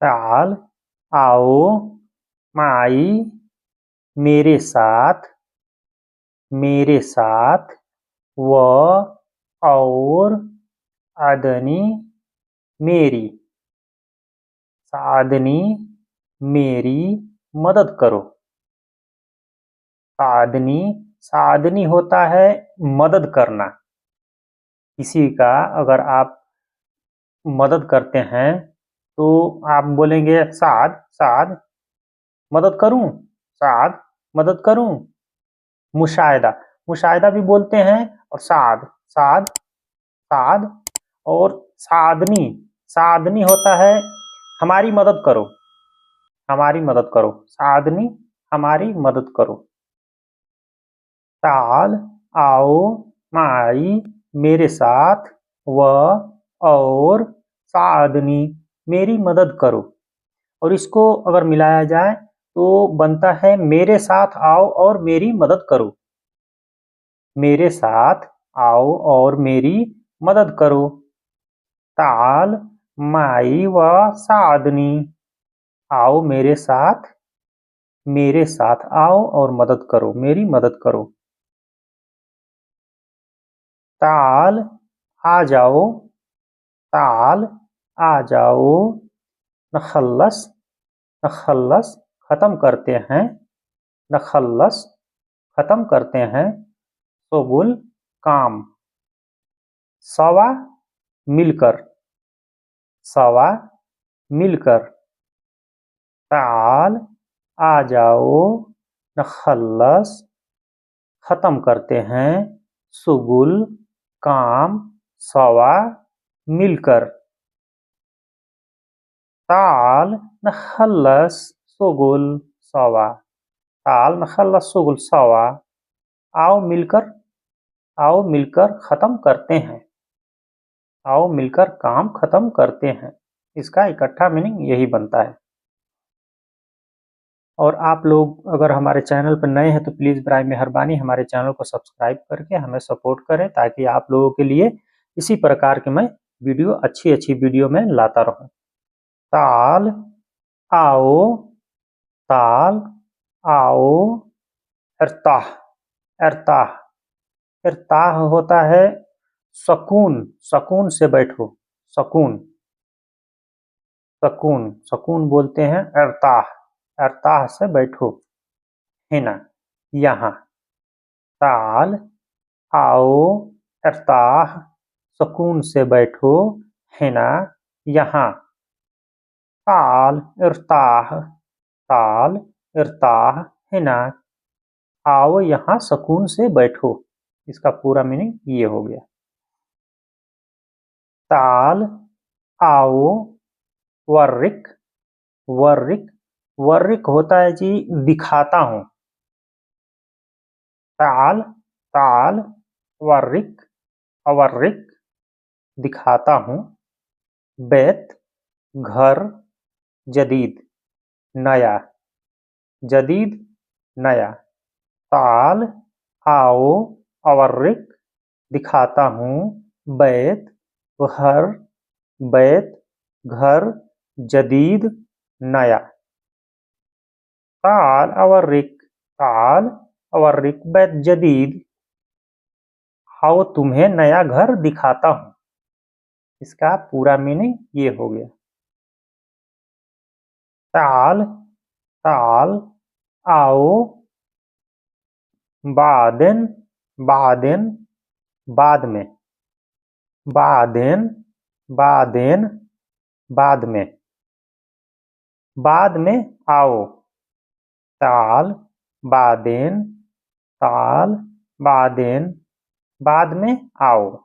ताल आओ माई मेरे साथ व और आदनी मेरी साधनी मेरी मदद करो। साधनी साधनी होता है मदद करना। किसी का अगर आप मदद करते हैं तो आप बोलेंगे साध साध मदद करूं, साध मदद करूं। मुशाहिदा मुशाहिदा भी बोलते हैं और साध साध साध। और साधनी साधनी होता है हमारी मदद करो, हमारी मदद करो। साधनी हमारी मदद करो। ताल आओ माई मेरे साथ व और साधनी मेरी मदद करो। और इसको अगर मिलाया जाए तो बनता है मेरे साथ आओ और मेरी मदद करो। मेरे साथ आओ और मेरी मदद करो। ताल माई व साधनी आओ मेरे साथ आओ और मदद करो, मेरी मदद करो। ताल आ जाओ, ताल आ जाओ। नखल्लस नखल्लस खत्म करते हैं, नखल्लस खत्म करते हैं। शुगुल काम। सवा मिलकर, सवा मिलकर। ताल आ जाओ नखल्लस खत्म करते हैं। शुगुल काम सवा मिलकर। ताल नखल्लस शुगुल सवा। ताल नखल्लस शुगुल सवा। आओ मिलकर, आओ मिलकर खत्म करते हैं, आओ मिलकर काम खत्म करते हैं। इसका इकट्ठा मीनिंग यही बनता है। और आप लोग अगर हमारे चैनल पर नए हैं तो प्लीज़ बराए मेहरबानी हमारे चैनल को सब्सक्राइब करके हमें सपोर्ट करें, ताकि आप लोगों के लिए इसी प्रकार के मैं वीडियो अच्छी वीडियो में लाता रहूं। ताल आओ, ताल आओ। इर्ताह इर्ताह इर्ताह होता है सकून, सकून से बैठो। सकून सकून सकून बोलते हैं इर्ताह, इर्ताह से बैठो। हिना यहाँ। ताल आओ इर्ताह सकून से बैठो। हिना यहाँ। ताल इर्ताह, ताल इर्ताह हिना। आओ यहाँ सकून से बैठो। इसका पूरा मीनिंग ये हो गया। ताल आओ वर्रिक, वर्रिक वर्रिक होता है जी दिखाता हूँ। ताल ताल वर्रिक अवर्रिक दिखाता हूँ। बैत घर जदीद नया, जदीद नया। ताल आओ अवर्रिक दिखाता हूँ। बैत घर, बैत घर जदीद नया। ताल अवर्रिक, ताल अवर्रिक बैत जदीद। आओ तुम्हें नया घर दिखाता हूँ। इसका पूरा मीनिंग ये हो गया। ताल ताल आओ बादेन, बादेन बाद में। बादेन बादेन बाद में, बाद में आओ। ताल बादेन, ताल बादेन बाद में आओ।